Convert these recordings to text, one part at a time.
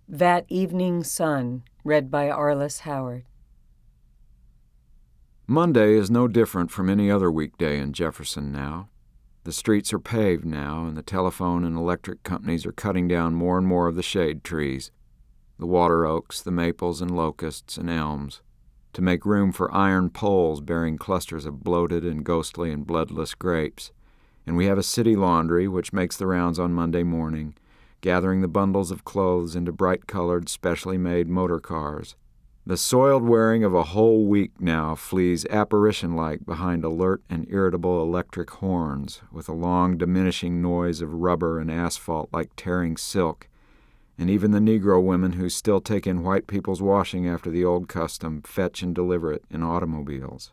That Evening Sun, read by Arliss Howard. Monday is no different from any other weekday in Jefferson now. The streets are paved now, and the telephone and electric companies are cutting down more and more of the shade trees, the water oaks, the maples and locusts and elms, to make room for iron poles bearing clusters of bloated and ghostly and bloodless grapes. And we have a city laundry which makes the rounds on Monday morning, gathering the bundles of clothes into bright-colored, specially made motor cars. The soiled wearing of a whole week now flees apparition-like behind alert and irritable electric horns, with a long diminishing noise of rubber and asphalt like tearing silk, and even the Negro women who still take in white people's washing after the old custom fetch and deliver it in automobiles.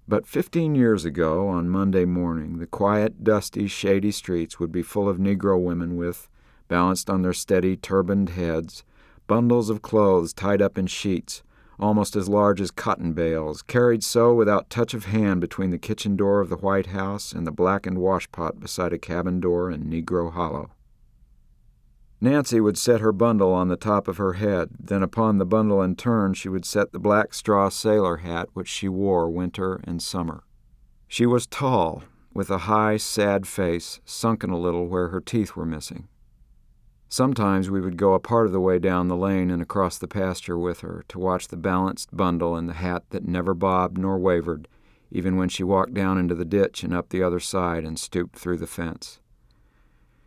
But 15 years ago, on Monday morning, the quiet, dusty, shady streets would be full of Negro women with, balanced on their steady, turbaned heads, bundles of clothes tied up in sheets, almost as large as cotton bales, carried so without touch of hand between the kitchen door of the White House and the blackened washpot beside a cabin door in Negro Hollow. Nancy would set her bundle on the top of her head, then upon the bundle in turn she would set the black straw sailor hat which she wore winter and summer. She was tall, with a high, sad face, sunken a little where her teeth were missing. Sometimes we would go a part of the way down the lane and across the pasture with her to watch the balanced bundle and the hat that never bobbed nor wavered, even when she walked down into the ditch and up the other side and stooped through the fence.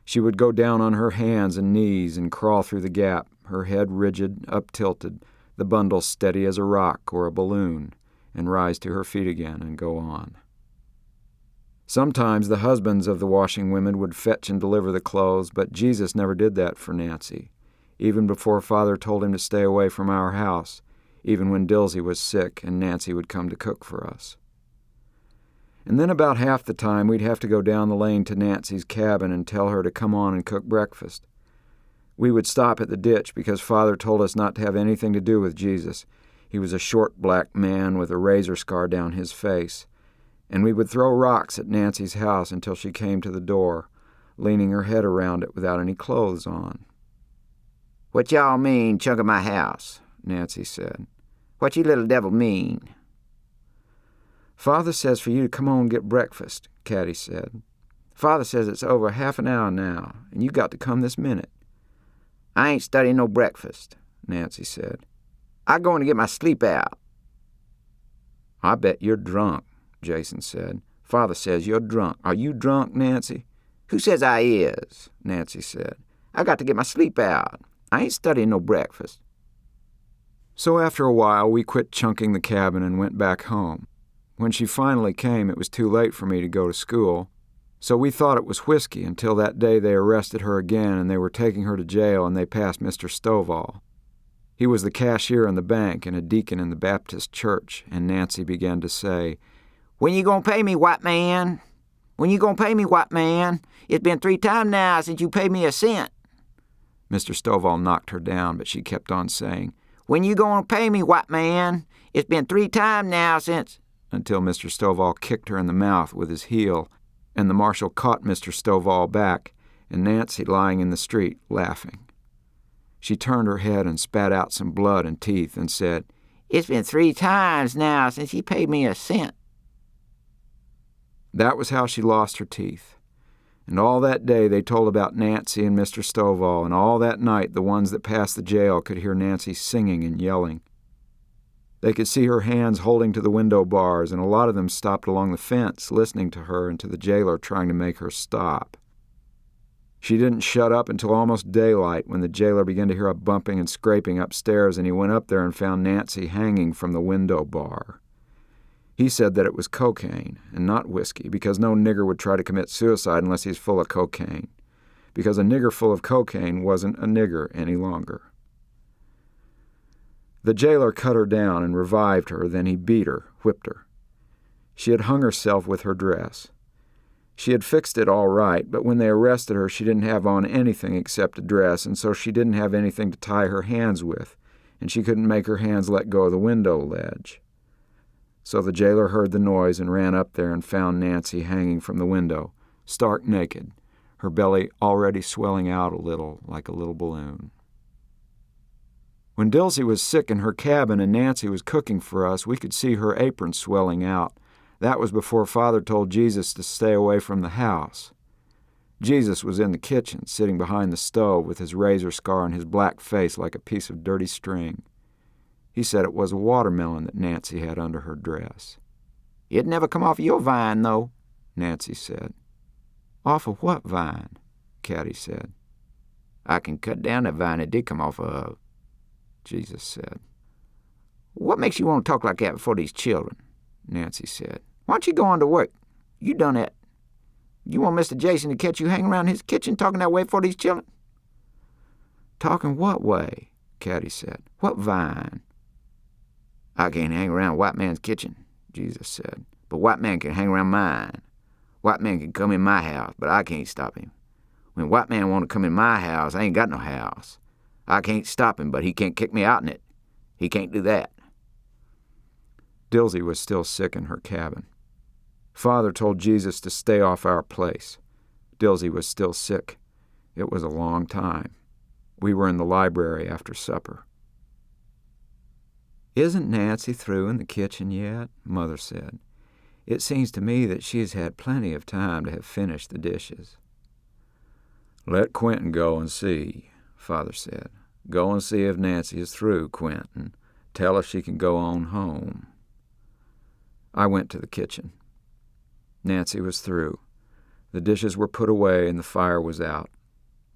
She would go down on her hands and knees and crawl through the gap, her head rigid, up-tilted, the bundle steady as a rock or a balloon, and rise to her feet again and go on. Sometimes the husbands of the washing women would fetch and deliver the clothes, but Jesus never did that for Nancy, even before Father told him to stay away from our house, even when Dilsey was sick and Nancy would come to cook for us. And then about half the time we'd have to go down the lane to Nancy's cabin and tell her to come on and cook breakfast. We would stop at the ditch because Father told us not to have anything to do with Jesus. He was a short black man with a razor scar down his face. And we would throw rocks at Nancy's house until she came to the door, leaning her head around it without any clothes on. "What y'all mean, chunk of my house?" Nancy said. "What you little devil mean?" "Father says for you to come on and get breakfast," Caddy said. "Father says it's over half an hour now, and you got to come this minute." "I ain't studying no breakfast," Nancy said. "I going to get my sleep out." "I bet you're drunk," Jason said. "Father says you're drunk. Are you drunk, Nancy?" "Who says I is?" Nancy said. "I got to get my sleep out. I ain't studying no breakfast." So after a while, we quit chunking the cabin and went back home. When she finally came, it was too late for me to go to school, so we thought it was whiskey until that day they arrested her again and they were taking her to jail and they passed Mr. Stovall. He was the cashier in the bank and a deacon in the Baptist church, and Nancy began to say, "When you gonna pay me, white man? When you gonna pay me, white man? It's been 3 times now since you paid me a cent." Mr. Stovall knocked her down, but she kept on saying, "When you gonna pay me, white man? It's been 3 times now since..." until Mr. Stovall kicked her in the mouth with his heel, and the marshal caught Mr. Stovall back, and Nancy lying in the street, laughing. She turned her head and spat out some blood and teeth and said, "It's been 3 times now since he paid me a cent." That was how she lost her teeth. And all that day they told about Nancy and Mr. Stovall, and all that night the ones that passed the jail could hear Nancy singing and yelling. They could see her hands holding to the window bars, and a lot of them stopped along the fence, listening to her and to the jailer trying to make her stop. She didn't shut up until almost daylight, when the jailer began to hear a bumping and scraping upstairs, and he went up there and found Nancy hanging from the window bar. He said that it was cocaine and not whiskey, because no nigger would try to commit suicide unless he's full of cocaine, because a nigger full of cocaine wasn't a nigger any longer. The jailer cut her down and revived her, then he beat her, whipped her. She had hung herself with her dress. She had fixed it all right, but when they arrested her, she didn't have on anything except a dress, and so she didn't have anything to tie her hands with, and she couldn't make her hands let go of the window ledge. So the jailer heard the noise and ran up there and found Nancy hanging from the window, stark naked, her belly already swelling out a little like a little balloon. When Dilsey was sick in her cabin and Nancy was cooking for us, we could see her apron swelling out. That was before Father told Jesus to stay away from the house. Jesus was in the kitchen, sitting behind the stove with his razor scar on his black face like a piece of dirty string. He said it was a watermelon that Nancy had under her dress. "It never come off your vine, though," Nancy said. "Off of what vine?" Caddy said. "I can cut down that vine it did come off of," Jesus said. "What makes you want to talk like that before these children?" Nancy said. "Why don't you go on to work? You done that. You want Mr. Jason to catch you hanging around his kitchen talking that way for these children?" "Talking what way?" Caddy said. "What vine?" "I can't hang around white man's kitchen," Jesus said, "but white man can hang around mine. White man can come in my house, but I can't stop him. When white man want to come in my house, I ain't got no house. I can't stop him, but he can't kick me out in it. He can't do that." Dilsey was still sick in her cabin. Father told Jesus to stay off our place. Dilsey was still sick. It was a long time. We were in the library after supper. "Isn't Nancy through in the kitchen yet?" Mother said. "It seems to me that she has had plenty of time to have finished the dishes." "Let Quentin go and see," Father said. "Go and see if Nancy is through, Quentin. Tell her she can go on home." I went to the kitchen. Nancy was through. The dishes were put away and the fire was out.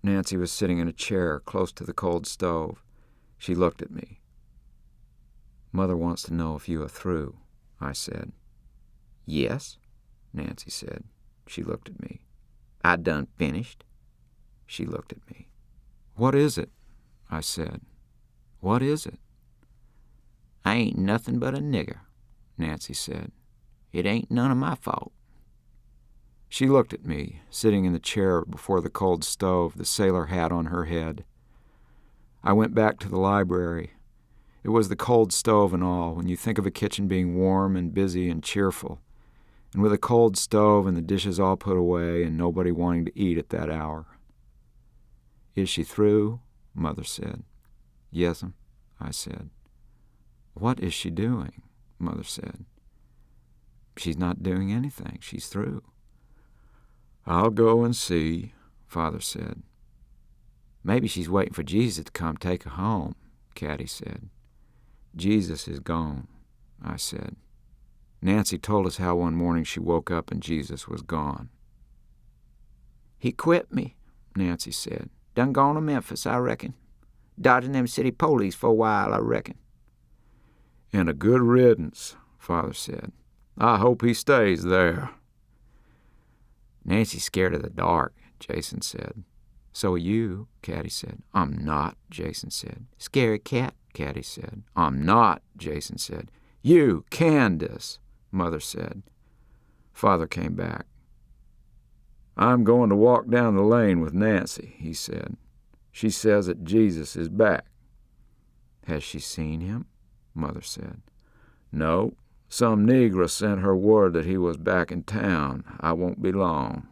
Nancy was sitting in a chair close to the cold stove. She looked at me. "Mother wants to know if you are through," I said. "Yes," Nancy said. She looked at me. "I done finished." She looked at me. "What is it?" I said. "What is it?" "I ain't nothing but a nigger," Nancy said. "It ain't none of my fault." She looked at me, sitting in the chair before the cold stove, the sailor hat on her head. I went back to the library. It was the cold stove and all, when you think of a kitchen being warm and busy and cheerful, and with a cold stove and the dishes all put away and nobody wanting to eat at that hour. "Is she through?" Mother said. "Yes'm," I said. "What is she doing?" Mother said. "She's not doing anything. She's through." "I'll go and see," Father said. "Maybe she's waiting for Jesus to come take her home," Caddy said. "Jesus is gone," I said. Nancy told us how one morning she woke up and Jesus was gone. "He quit me," Nancy said. "Done gone to Memphis, I reckon. Dodging them city police for a while, I reckon." "And a good riddance," Father said. "I hope he stays there." "Nancy's scared of the dark," Jason said. "So are you," Caddy said. "I'm not," Jason said. "Scary cat," Caddy said. "I'm not," Jason said. "You, Candace," Mother said. Father came back. "I'm going to walk down the lane with Nancy," he said. "She says that Jesus is back." "Has she seen him?" Mother said. "No. Some negro sent her word that he was back in town. I won't be long."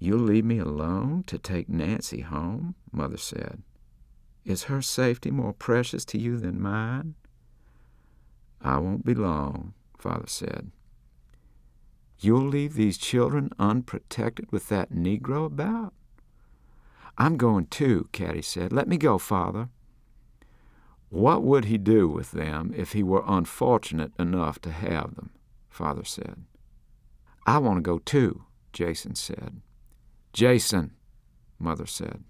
"You'll leave me alone to take Nancy home?" Mother said. "Is her safety more precious to you than mine?" "I won't be long," Father said. "You'll leave these children unprotected with that Negro about?" "I'm going too," Caddy said. "Let me go, Father." "What would he do with them if he were unfortunate enough to have them?" Father said. "I want to go too," Jason said. "Jason," Mother said.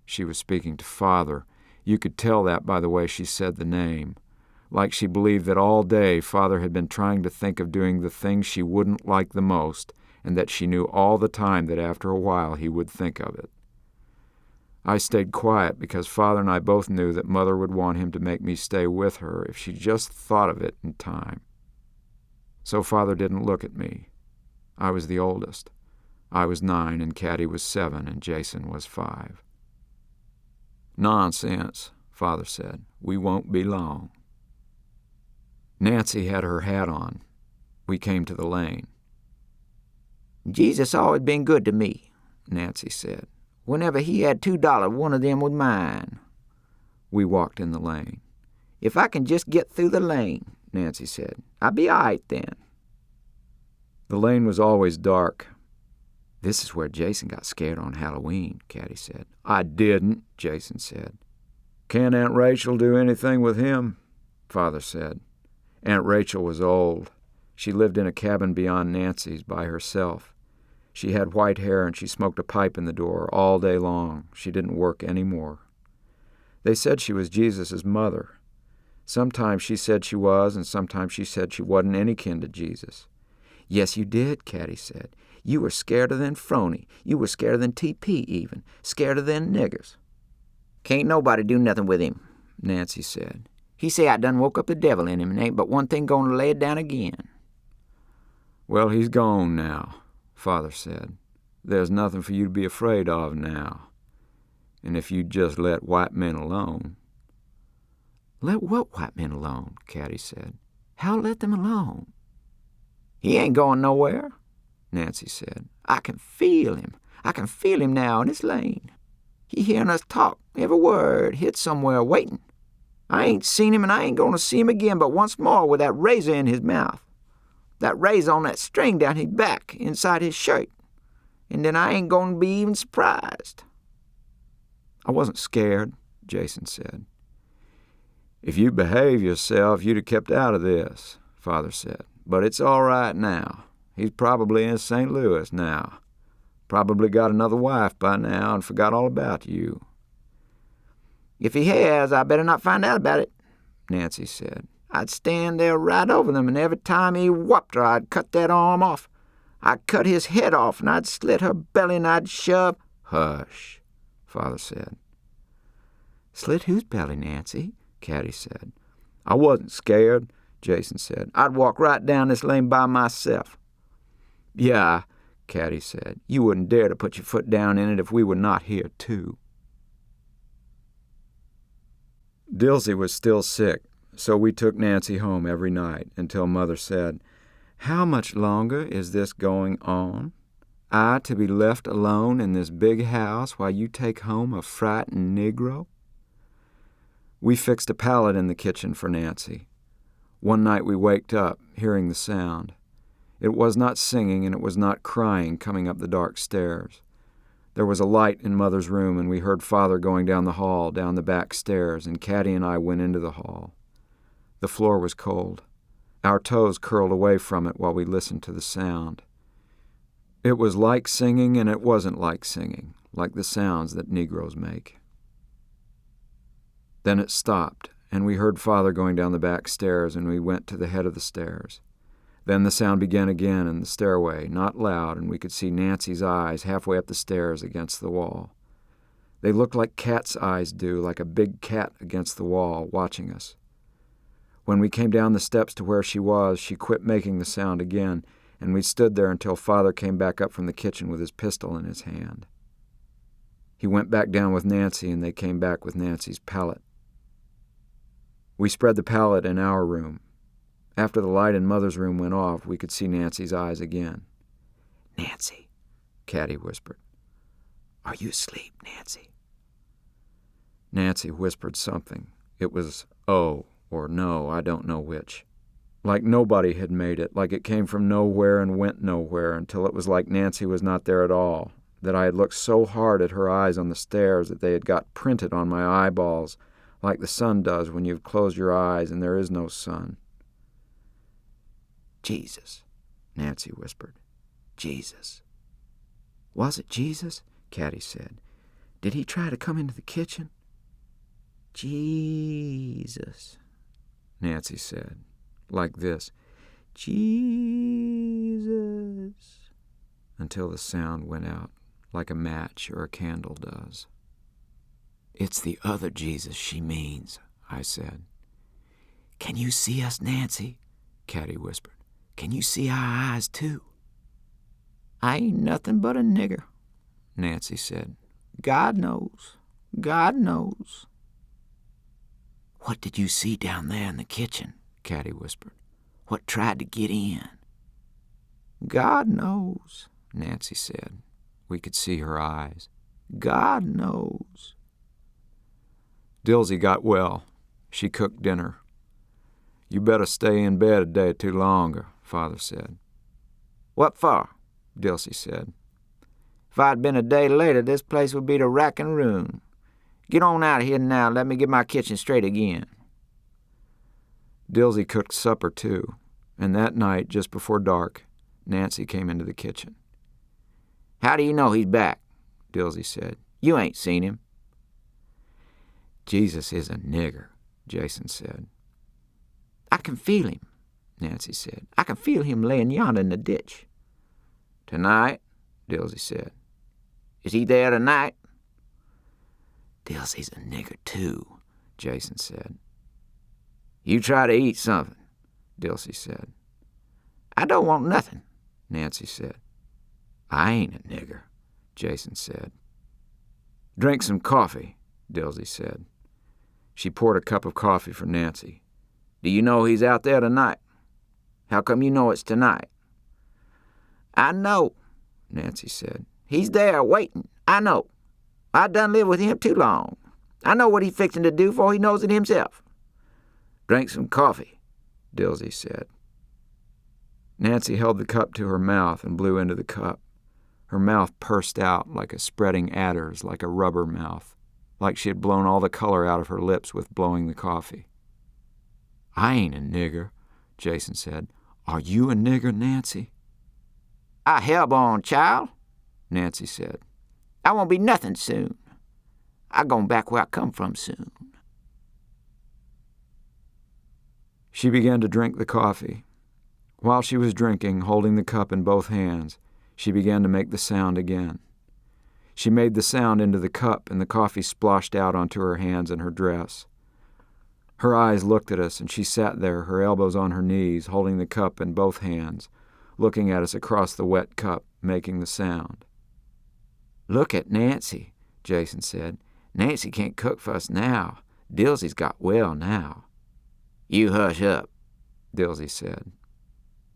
She was speaking to Father. You could tell that by the way she said the name. Like she believed that all day Father had been trying to think of doing the thing she wouldn't like the most, and that she knew all the time that after a while he would think of it. I stayed quiet because Father and I both knew that Mother would want him to make me stay with her if she just thought of it in time. So Father didn't look at me. I was the oldest. I was 9 and Caddy was 7 and Jason was 5. "Nonsense," Father said. "We won't be long." Nancy had her hat on. We came to the lane. Jesus always been good to me, Nancy said. Whenever he had $2, one of them was mine. We walked in the lane. If I can just get through the lane, Nancy said, I'll be all right then. The lane was always dark. This is where Jason got scared on Halloween, Caddy said. I didn't, Jason said. Can't Aunt Rachel do anything with him? Father said. Aunt Rachel was old. She lived in a cabin beyond Nancy's by herself. She had white hair and she smoked a pipe in the door all day long. She didn't work any more. They said she was Jesus' mother. Sometimes she said she was, and sometimes she said she wasn't any kin to Jesus. Yes, you did, Caddy said. You were scareder than Phroney. You were scareder than TP even. Scareder than niggers. Can't nobody do nothing with him, Nancy said. He say I done woke up the devil in him and ain't but one thing going to lay it down again. Well, he's gone now, Father said. There's nothing for you to be afraid of now. And if you just let white men alone. Let what white men alone? Caddy said. How let them alone? He ain't going nowhere, Nancy said. I can feel him. I can feel him now in his lane. He hearing us talk, every word, hid somewhere waiting. I ain't seen him and I ain't going to see him again but once more with that razor in his mouth. That razor on that string down his back, inside his shirt. And then I ain't going to be even surprised. I wasn't scared, Jason said. If you'd behaved yourself, you'd have kept out of this, Father said. But it's all right now. He's probably in St. Louis now. Probably got another wife by now and forgot all about you. If he has, I better not find out about it, Nancy said. I'd stand there right over them, and every time he whopped her, I'd cut that arm off. I'd cut his head off, and I'd slit her belly, and I'd shove... Hush, Father said. Slit whose belly, Nancy? Caddy said. I wasn't scared, Jason said. I'd walk right down this lane by myself. Yeah, Caddy said. You wouldn't dare to put your foot down in it if we were not here, too. Dilsey was still sick, so we took Nancy home every night until Mother said, "How much longer is this going on? I to be left alone in this big house while you take home a frightened Negro?" We fixed a pallet in the kitchen for Nancy. One night we waked up, hearing the sound. It was not singing and it was not crying coming up the dark stairs. There was a light in Mother's room, and we heard Father going down the hall, down the back stairs, and Caddy and I went into the hall. The floor was cold. Our toes curled away from it while we listened to the sound. It was like singing, and it wasn't like singing, like the sounds that Negroes make. Then it stopped, and we heard Father going down the back stairs, and we went to the head of the stairs. Then the sound began again in the stairway, not loud, and we could see Nancy's eyes halfway up the stairs against the wall. They looked like cat's eyes do, like a big cat against the wall, watching us. When we came down the steps to where she was, she quit making the sound again, and we stood there until Father came back up from the kitchen with his pistol in his hand. He went back down with Nancy, and they came back with Nancy's pallet. We spread the pallet in our room. After the light in Mother's room went off, we could see Nancy's eyes again. "Nancy," Caddy whispered. "Are you asleep, Nancy?" Nancy whispered something. It was oh or no, I don't know which. Like nobody had made it, like it came from nowhere and went nowhere, until it was like Nancy was not there at all, that I had looked so hard at her eyes on the stairs that they had got printed on my eyeballs, like the sun does when you've closed your eyes and there is no sun. "Jesus," Nancy whispered. "Jesus." "Was it Jesus?" Caddy said. "Did he try to come into the kitchen?" "Jesus," Nancy said, like this. "Jesus," until the sound went out, like a match or a candle does. "It's the other Jesus she means," I said. "Can you see us, Nancy?" Caddy whispered. "Can you see our eyes, too?" "I ain't nothing but a nigger," Nancy said. "God knows. God knows." "What did you see down there in the kitchen?" Caddy whispered. "What tried to get in?" "God knows," Nancy said. We could see her eyes. God knows. Dilsey got well. She cooked dinner. You better stay in bed a day or two longer, Father said. What for? Dilsey said. If I'd been a day later, this place would be the rack and ruin. Get on out of here now and let me get my kitchen straight again. Dilsey cooked supper, too, and that night, just before dark, Nancy came into the kitchen. How do you know he's back? Dilsey said. You ain't seen him. Jesus is a nigger, Jason said. I can feel him, Nancy said. I can feel him laying yonder in the ditch. Tonight? Dilsey said. Is he there tonight? Dilsey's a nigger, too, Jason said. You try to eat something, Dilsey said. I don't want nothing, Nancy said. I ain't a nigger, Jason said. Drink some coffee, Dilsey said. She poured a cup of coffee for Nancy. Do you know he's out there tonight? How come you know it's tonight? I know, Nancy said. He's there waiting. I know. I done lived with him too long. I know what he's fixing to do before he knows it himself. Drink some coffee, Dilsey said. Nancy held the cup to her mouth and blew into the cup. Her mouth pursed out like a spreading adder's, like a rubber mouth, like she had blown all the color out of her lips with blowing the coffee. I ain't a nigger, Jason said. Are you a nigger, Nancy? I hellborn, child, Nancy said. I won't be nothing soon. I gone back where I come from soon. She began to drink the coffee. While she was drinking, holding the cup in both hands, she began to make the sound again. She made the sound into the cup, and the coffee splashed out onto her hands and her dress. Her eyes looked at us, and she sat there, her elbows on her knees, holding the cup in both hands, looking at us across the wet cup, making the sound. Look at Nancy, Jason said. Nancy can't cook for us now. Dilsey's got well now. You hush up, Dilsey said.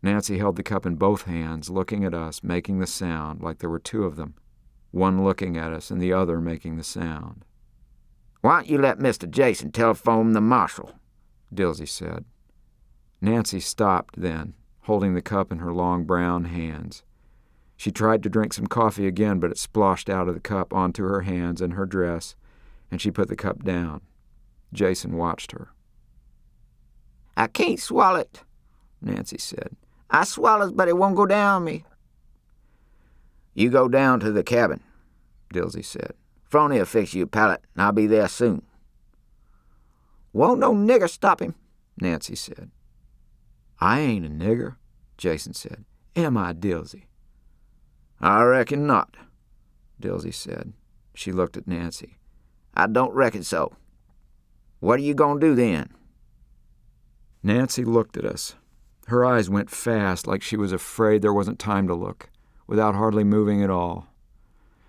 Nancy held the cup in both hands, looking at us, making the sound, like there were two of them, one looking at us and the other making the sound. Why don't you let Mr. Jason telephone the marshal? Dilsey said. Nancy stopped then, holding the cup in her long brown hands. She tried to drink some coffee again, but it splashed out of the cup onto her hands and her dress, and she put the cup down. Jason watched her. I can't swallow it, Nancy said. I swallows, but it won't go down me. You go down to the cabin, Dilsey said. Fronie'll fix you a pallet, and I'll be there soon. Won't no nigger stop him, Nancy said. I ain't a nigger, Jason said. Am I, Dilsey? I reckon not, Dilsey said. She looked at Nancy. I don't reckon so. What are you going to do then? Nancy looked at us. Her eyes went fast, like she was afraid there wasn't time to look, without hardly moving at all.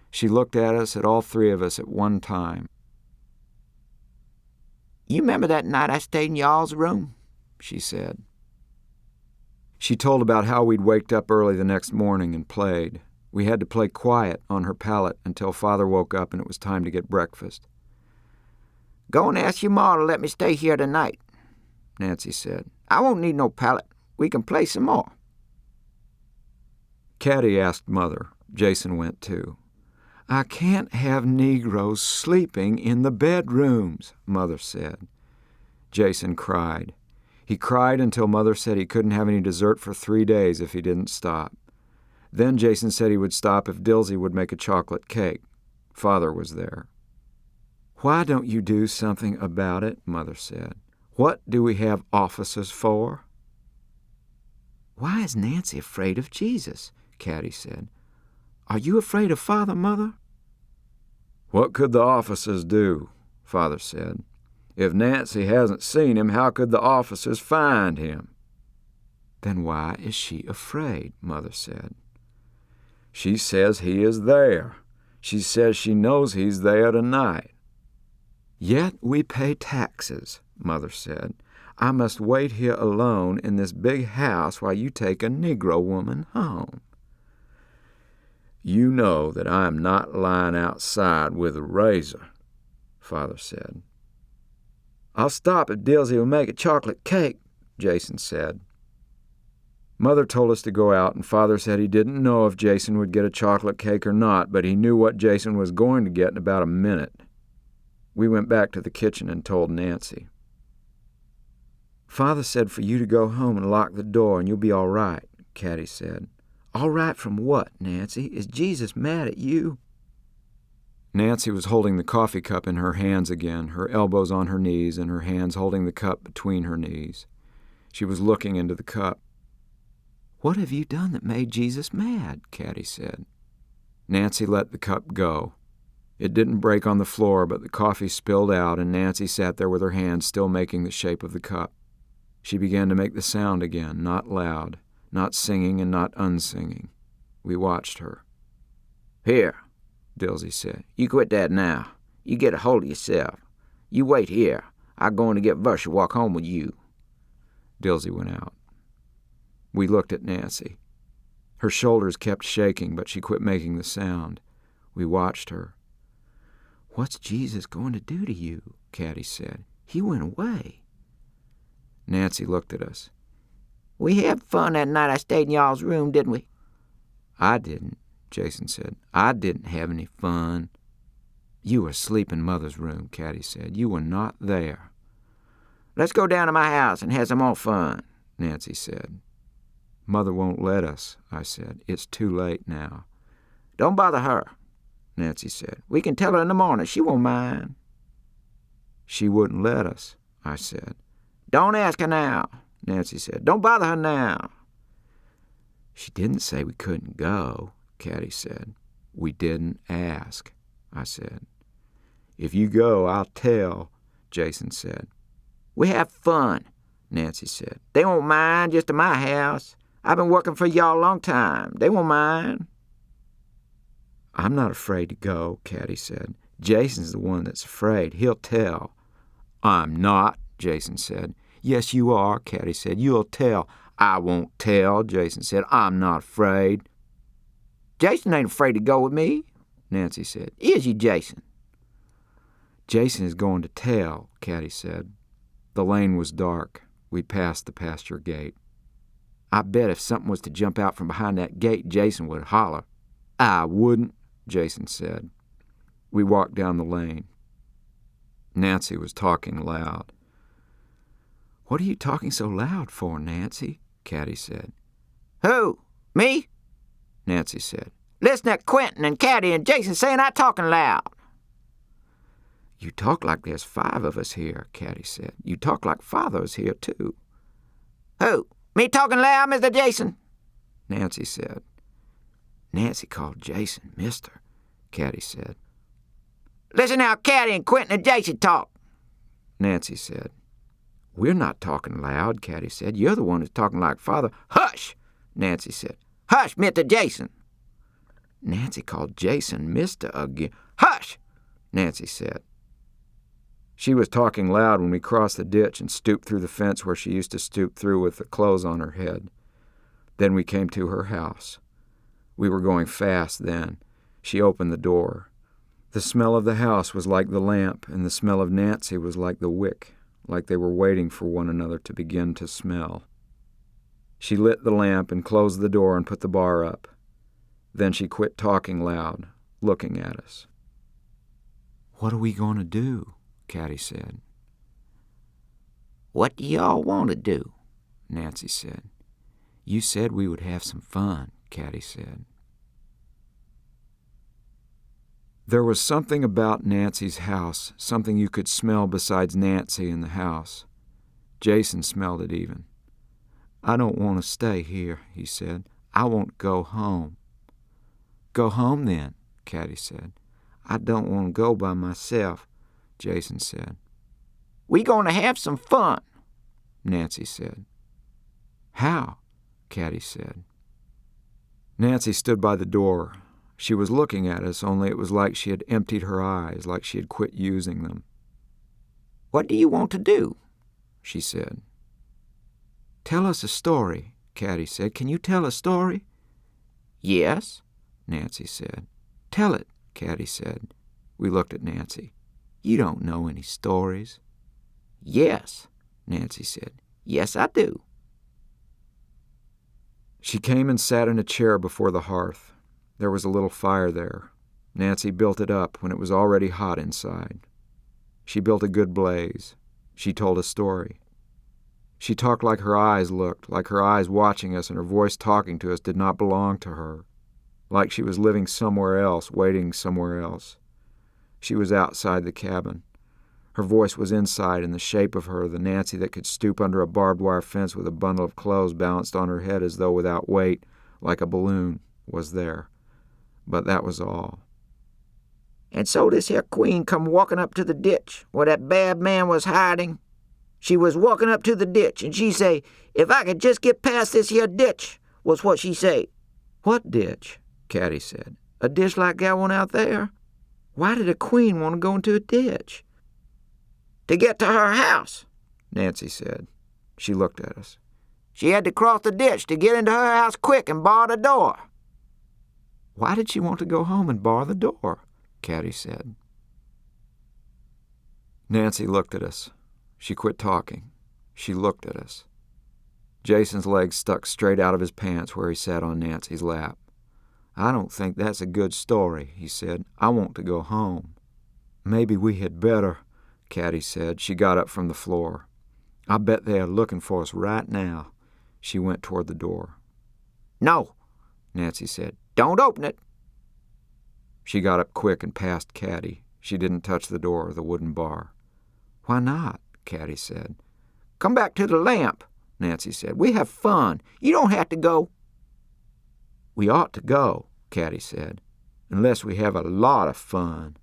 She looked at us, at all three of us, at one time. You remember that night I stayed in y'all's room? She said. She told about how we'd waked up early the next morning and played. We had to play quiet on her pallet until Father woke up and it was time to get breakfast. Go and ask your ma to let me stay here tonight, Nancy said. I won't need no pallet. We can play some more. Caddy asked Mother. Jason went too. I can't have Negroes sleeping in the bedrooms, Mother said. Jason cried. He cried until Mother said he couldn't have any dessert for 3 days if he didn't stop. Then Jason said he would stop if Dilsey would make a chocolate cake. Father was there. Why don't you do something about it, Mother said. What do we have officers for? Why is Nancy afraid of Jesus? Caddy said. Are you afraid of Father, Mother? What could the officers do? Father said. If Nancy hasn't seen him, how could the officers find him? Then why is she afraid? Mother said. She says he is there. She says she knows he's there tonight. Yet we pay taxes, Mother said. I must wait here alone in this big house while you take a Negro woman home. You know that I am not lying outside with a razor, Father said. I'll stop if Dilsey will make a chocolate cake, Jason said. Mother told us to go out, and Father said he didn't know if Jason would get a chocolate cake or not, but he knew what Jason was going to get in about a minute. We went back to the kitchen and told Nancy. Father said for you to go home and lock the door and you'll be all right, Caddy said. All right from what, Nancy? Is Jesus mad at you? Nancy was holding the coffee cup in her hands again, her elbows on her knees and her hands holding the cup between her knees. She was looking into the cup. What have you done that made Jesus mad? Caddy said. Nancy let the cup go. It didn't break on the floor, but the coffee spilled out, and Nancy sat there with her hands still making the shape of the cup. She began to make the sound again, not loud, not singing and not unsinging. We watched her. Here, Dilsey said. You quit that now. You get a hold of yourself. You wait here. I'm going to get Versa walk home with you. Dilsey went out. We looked at Nancy. Her shoulders kept shaking, but she quit making the sound. We watched her. What's Jesus going to do to you? Caddy said. He went away. Nancy looked at us. We had fun that night I stayed in y'all's room, didn't we? I didn't, Jason said. I didn't have any fun. You were asleep in Mother's room, Caddy said. You were not there. Let's go down to my house and have some more fun, Nancy said. Mother won't let us, I said. It's too late now. Don't bother her, Nancy said. We can tell her in the morning. She won't mind. She wouldn't let us, I said. Don't ask her now, Nancy said. Don't bother her now. She didn't say we couldn't go, Caddy said. We didn't ask, I said. If you go, I'll tell, Jason said. We have fun, Nancy said. They won't mind, just at my house. I've been working for y'all a long time. They won't mind. I'm not afraid to go, Caddy said. Jason's the one that's afraid. He'll tell. I'm not, Jason said. Yes, you are, Caddy said. You'll tell. I won't tell, Jason said. I'm not afraid. Jason ain't afraid to go with me, Nancy said. Is you, Jason? Jason is going to tell, Caddy said. The lane was dark. We passed the pasture gate. I bet if something was to jump out from behind that gate, Jason would holler. I wouldn't, Jason said. We walked down the lane. Nancy was talking loud. What are you talking so loud for, Nancy? Caddy said. Who? Me? Nancy said. Listen to Quentin and Caddy and Jason saying I'm talking loud. You talk like there's 5 of us here, Caddy said. You talk like Father's here, too. Who? Me talking loud, Mr. Jason? Nancy said. Nancy called Jason Mister, Caddy said. Listen how Caddy and Quentin and Jason talk, Nancy said. We're not talking loud, Caddy said. You're the one who's talking like Father. Hush, Nancy said. Hush, Mr. Jason. Nancy called Jason Mister again. Hush, Nancy said. She was talking loud when we crossed the ditch and stooped through the fence where she used to stoop through with the clothes on her head. Then we came to her house. We were going fast then. She opened the door. The smell of the house was like the lamp, and the smell of Nancy was like the wick, like they were waiting for one another to begin to smell. She lit the lamp and closed the door and put the bar up. Then she quit talking loud, looking at us. What are we going to do? Caddy said. What do y'all want to do? Nancy said. You said we would have some fun, Caddy said. There was something about Nancy's house, something you could smell besides Nancy in the house. Jason smelled it even. I don't want to stay here, he said. I want to go home. Go home then, Caddy said. I don't want to go by myself, Jason said. We going to have some fun, Nancy said. How? Caddy said. Nancy stood by the door. She was looking at us, only it was like she had emptied her eyes, like she had quit using them. What do you want to do? She said. Tell us a story, Caddy said. Can you tell a story? Yes, Nancy said. Tell it, Caddy said. We looked at Nancy. You don't know any stories. Yes, Nancy said. Yes, I do. She came and sat in a chair before the hearth. There was a little fire there. Nancy built it up when it was already hot inside. She built a good blaze. She told a story. She talked like her eyes looked, like her eyes watching us and her voice talking to us did not belong to her, like she was living somewhere else, waiting somewhere else. She was outside the cabin. Her voice was inside, in the shape of her, the Nancy that could stoop under a barbed wire fence with a bundle of clothes balanced on her head as though without weight, like a balloon, was there. But that was all. And so this here queen come walking up to the ditch where that bad man was hiding. She was walking up to the ditch, and she say, if I could just get past this here ditch, was what she say. What ditch? Caddy said. A ditch like that one out there? Why did a queen want to go into a ditch? To get to her house, Nancy said. She looked at us. She had to cross the ditch to get into her house quick and bar the door. Why did she want to go home and bar the door? Caddy said. Nancy looked at us. She quit talking. She looked at us. Jason's legs stuck straight out of his pants where he sat on Nancy's lap. I don't think that's a good story, he said. I want to go home. Maybe we had better, Caddy said. She got up from the floor. I bet they are looking for us right now. She went toward the door. No, Nancy said. Don't open it. She got up quick and passed Caddy. She didn't touch the door or the wooden bar. Why not? Caddy said. Come back to the lamp, Nancy said. We have fun. You don't have to go. We ought to go, Caddy said, unless we have a lot of fun.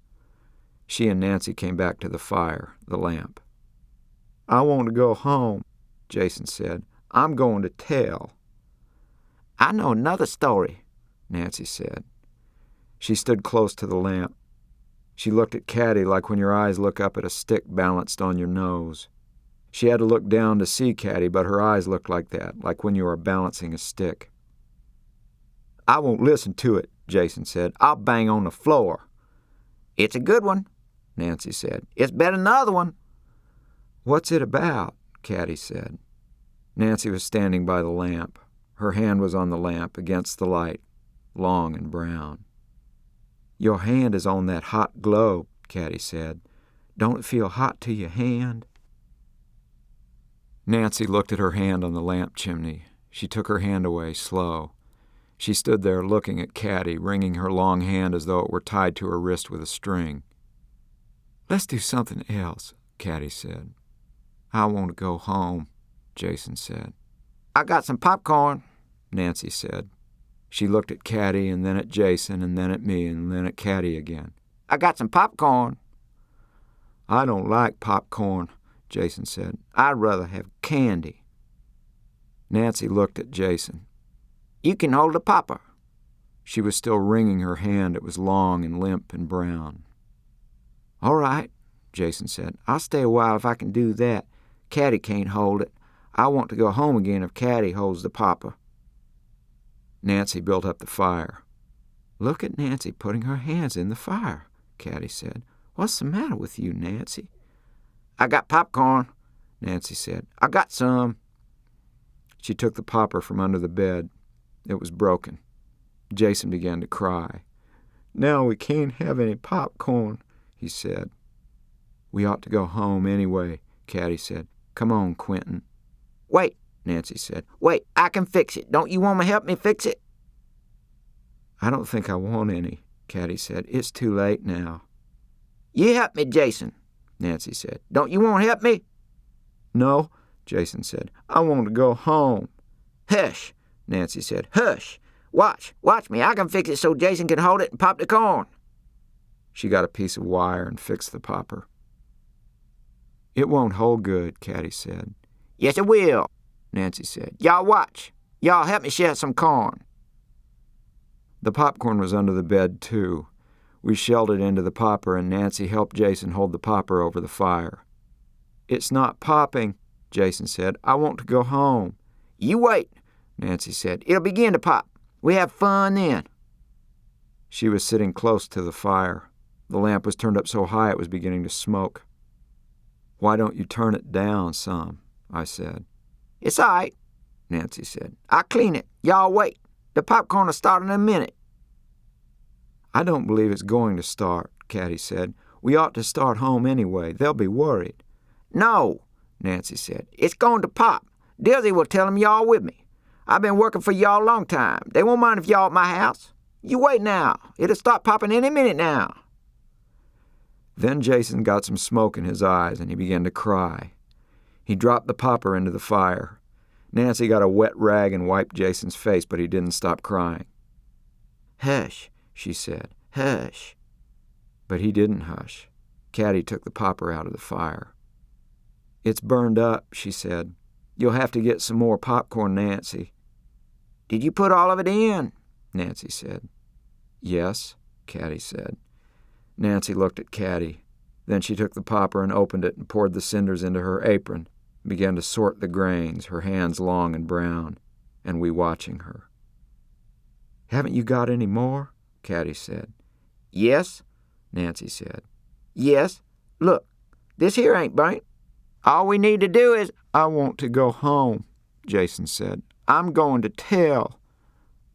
She and Nancy came back to the fire, the lamp. I want to go home, Jason said. I'm going to tell. I know another story, Nancy said. She stood close to the lamp. She looked at Caddy like when your eyes look up at a stick balanced on your nose. She had to look down to see Caddy, but her eyes looked like that, like when you are balancing a stick. I won't listen to it, Jason said. I'll bang on the floor. It's a good one, Nancy said. It's better than the other one. What's it about? Caddy said. Nancy was standing by the lamp. Her hand was on the lamp against the light, long and brown. Your hand is on that hot globe, Caddy said. Don't it feel hot to your hand? Nancy looked at her hand on the lamp chimney. She took her hand away, slow. She stood there looking at Caddy, wringing her long hand as though it were tied to her wrist with a string. Let's do something else, Caddy said. I want to go home, Jason said. I got some popcorn, Nancy said. She looked at Caddy and then at Jason and then at me and then at Caddy again. I got some popcorn. I don't like popcorn, Jason said. I'd rather have candy. Nancy looked at Jason. You can hold the popper. She was still wringing her hand. It was long and limp and brown. All right, Jason said. I'll stay a while if I can do that. Caddy can't hold it. I want to go home again if Caddy holds the popper. Nancy built up the fire. Look at Nancy putting her hands in the fire, Caddy said. What's the matter with you, Nancy? I got popcorn, Nancy said. I got some. She took the popper from under the bed. It was broken. Jason began to cry. Now we can't have any popcorn, he said. We ought to go home anyway, Caddy said. Come on, Quentin. Wait, Nancy said. Wait, I can fix it. Don't you want to help me fix it? I don't think I want any, Caddy said. It's too late now. You help me, Jason, Nancy said. Don't you want to help me? No, Jason said. I want to go home. Hush, Nancy said. Hush. Watch me. I can fix it so Jason can hold it and pop the corn. She got a piece of wire and fixed the popper. It won't hold good, Caddy said. Yes, it will, Nancy said. Y'all watch. Y'all help me share some corn. The popcorn was under the bed, too. We shelled it into the popper, and Nancy helped Jason hold the popper over the fire. It's not popping, Jason said. I want to go home. You wait, Nancy said. It'll begin to pop. We have fun then. She was sitting close to the fire. The lamp was turned up so high it was beginning to smoke. "Why don't you turn it down some?" I said. It's all right, Nancy said. I'll clean it. Y'all wait. The popcorn will start in a minute. "I don't believe it's going to start," Caddy said. "We ought to start home anyway. They'll be worried." No, Nancy said. It's going to pop. Dilsey will tell them y'all with me. I've been working for y'all a long time. They won't mind if y'all at my house. You wait now. It'll start popping any minute now. Then Jason got some smoke in his eyes and he began to cry. He dropped the popper into the fire. Nancy got a wet rag and wiped Jason's face, but he didn't stop crying. Hush, she said. Hush. But he didn't hush. Caddy took the popper out of the fire. "It's burned up," she said. "You'll have to get some more popcorn, Nancy." Did you put all of it in? Nancy said. "Yes," Caddy said. Nancy looked at Caddy. Then she took the popper and opened it and poured the cinders into her apron and began to sort the grains, her hands long and brown, and we watching her. "Haven't you got any more?" Caddy said. Yes, Nancy said. Yes. Look, this here ain't burnt. All we need to do is... "I want to go home," Jason said. "I'm going to tell."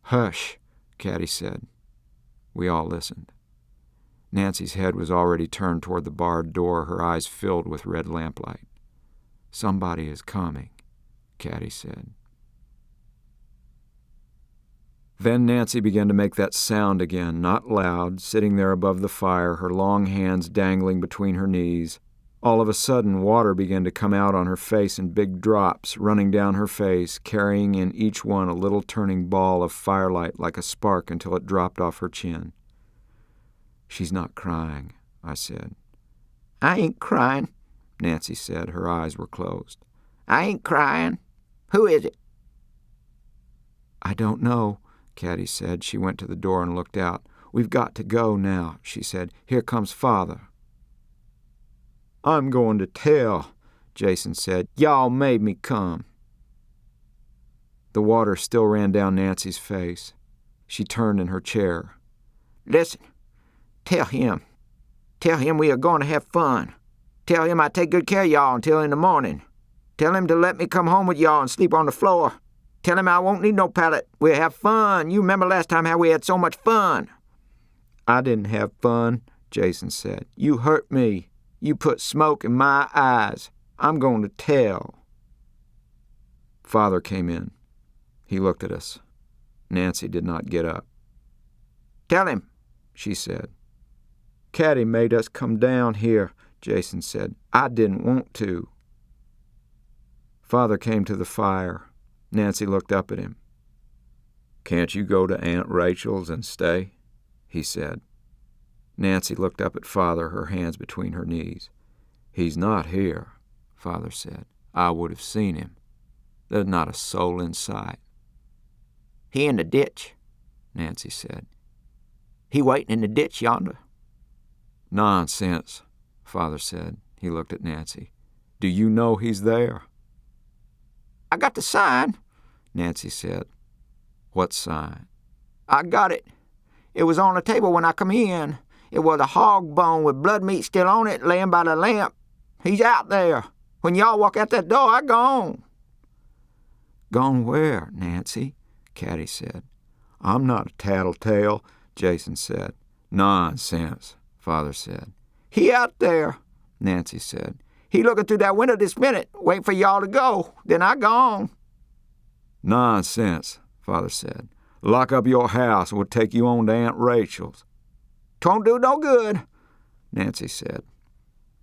"Hush," Caddy said. We all listened. Nancy's head was already turned toward the barred door, her eyes filled with red lamplight. "Somebody is coming," Caddy said. Then Nancy began to make that sound again, not loud, sitting there above the fire, her long hands dangling between her knees. All of a sudden, water began to come out on her face in big drops, running down her face, carrying in each one a little turning ball of firelight like a spark until it dropped off her chin. "She's not crying," I said. I ain't crying, Nancy said. Her eyes were closed. I ain't crying. Who is it? "I don't know," Caddy said. She went to the door and looked out. "We've got to go now," she said. "Here comes Father." "I'm going to tell," Jason said. "Y'all made me come." The water still ran down Nancy's face. She turned in her chair. Listen, tell him. Tell him we are going to have fun. Tell him I take good care of y'all until in the morning. Tell him to let me come home with y'all and sleep on the floor. Tell him I won't need no pallet. We'll have fun. You remember last time how we had so much fun. "I didn't have fun," Jason said. "You hurt me. You put smoke in my eyes. I'm going to tell." Father came in. He looked at us. Nancy did not get up. Tell him, she said. "Caddy made us come down here," Jason said. "I didn't want to." Father came to the fire. Nancy looked up at him. "Can't you go to Aunt Rachel's and stay?" he said. Nancy looked up at Father, her hands between her knees. "He's not here," Father said. "I would have seen him. There's not a soul in sight." He in the ditch, Nancy said. He waiting in the ditch yonder. "Nonsense," Father said. He looked at Nancy. "Do you know he's there?" I got the sign, Nancy said. "What sign?" I got it. It was on the table when I come in. It was a hog bone with blood meat still on it, laying by the lamp. He's out there. When y'all walk out that door, I gone. "Gone where, Nancy?" Caddy said. "I'm not a tattletale," Jason said. "Nonsense," Father said. He out there, Nancy said. He looking through that window this minute, waiting for y'all to go. Then I gone. "Nonsense," Father said. "Lock up your house and we'll take you on to Aunt Rachel's." "'Twon't do no good," Nancy said.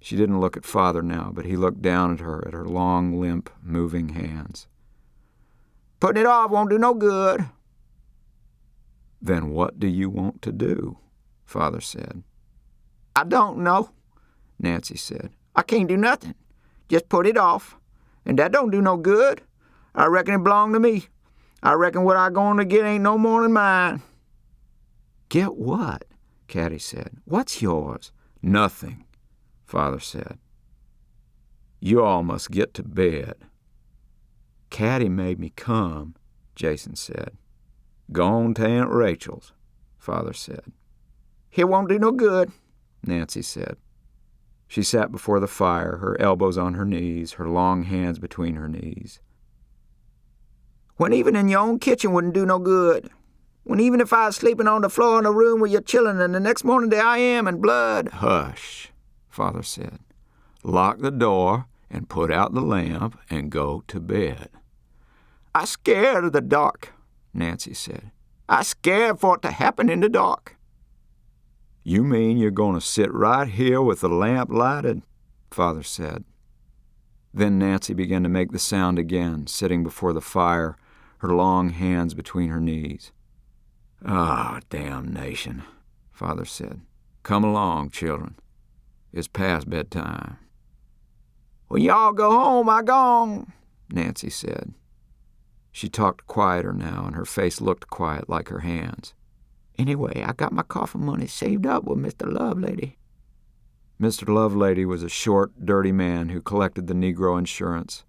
She didn't look at Father now, but he looked down at her long, limp, moving hands. "Putting it off won't do no good." "Then what do you want to do?" Father said. I don't know, Nancy said. I can't do nothing. Just put it off. And that don't do no good. I reckon it belong to me. I reckon what I going to get ain't no more than mine. "Get what?" Caddy said. "What's yours?" "Nothing," Father said. "You all must get to bed." "Caddy made me come," Jason said. "Go on to Aunt Rachel's," Father said. It won't do no good, Nancy said. She sat before the fire, her elbows on her knees, her long hands between her knees. When even in your own kitchen wouldn't do no good. When even if I was sleeping on the floor in a room with your children and the next morning there I am in blood. Hush, Father said. Lock the door and put out the lamp and go to bed. I scared of the dark, Nancy said. I scared for it to happen in the dark. You mean you're going to sit right here with the lamp lighted? Father said. Then Nancy began to make the sound again, sitting before the fire, her long hands between her knees. Ah, damnation, Father said. Come along, children. It's past bedtime. When y'all go home, I gone, Nancy said. She talked quieter now, and her face looked quiet like her hands. Anyway, I got my coffin money saved up with Mr. Lovelady. Mr. Lovelady was a short, dirty man who collected the Negro insurance,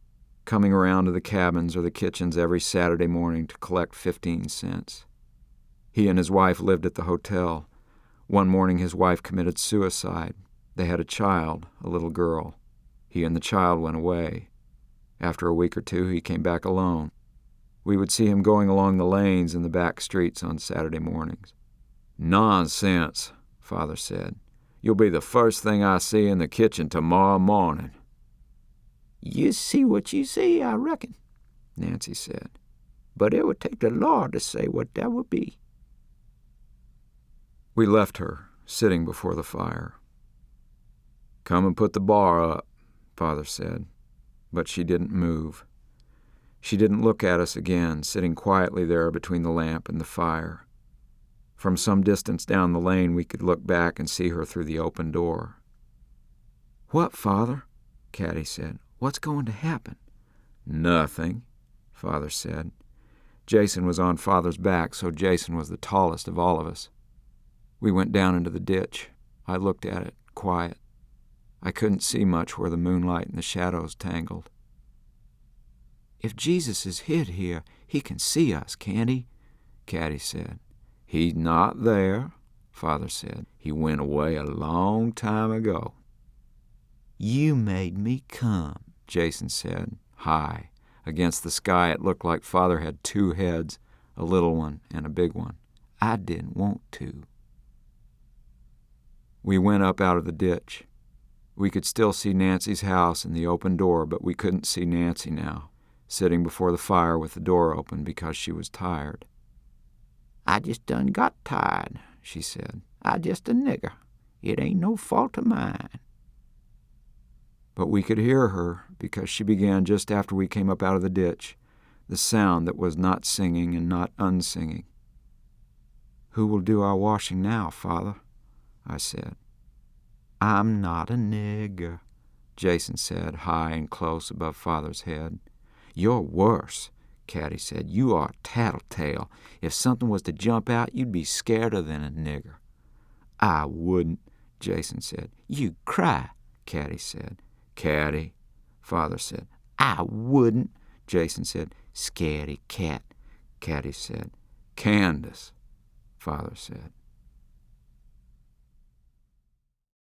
coming around to the cabins or the kitchens every Saturday morning to collect 15 cents. He and his wife lived at the hotel. One morning his wife committed suicide. They had a child, a little girl. He and the child went away. After a week or two, he came back alone. We would see him going along the lanes in the back streets on Saturday mornings. Nonsense, Father said. You'll be the first thing I see in the kitchen tomorrow morning. You see what you see, I reckon, Nancy said. But it would take the Lord to say what that would be. We left her, sitting before the fire. Come and put the bar up, Father said, but she didn't move. She didn't look at us again, sitting quietly there between the lamp and the fire. From some distance down the lane we could look back and see her through the open door. What, Father? Caddy said. What's going to happen? Nothing, Father said. Jason was on Father's back, so Jason was the tallest of all of us. We went down into the ditch. I looked at it, quiet. I couldn't see much where the moonlight and the shadows tangled. If Jesus is hid here, he can see us, can't he? Caddy said. He's not there, Father said. He went away a long time ago. You made me come, Jason said, high. Against the sky it looked like Father had two heads, a little one and a big one. I didn't want to. We went up out of the ditch. We could still see Nancy's house and the open door, but we couldn't see Nancy now, sitting before the fire with the door open because she was tired. I just done got tired, she said. I just a nigger. It ain't no fault of mine. But we could hear her because she began just after we came up out of the ditch, the sound that was not singing and not unsinging. Who will do our washing now, Father? I said. I'm not a nigger, Jason said, high and close above Father's head. You're worse, Caddy said. You are a tattletale. If something was to jump out, you'd be scareder than a nigger. I wouldn't, Jason said. You'd cry, Caddy said. Caddy, Father said. I wouldn't, Jason said. Scaredy cat, Caddy said. Candace, Father said.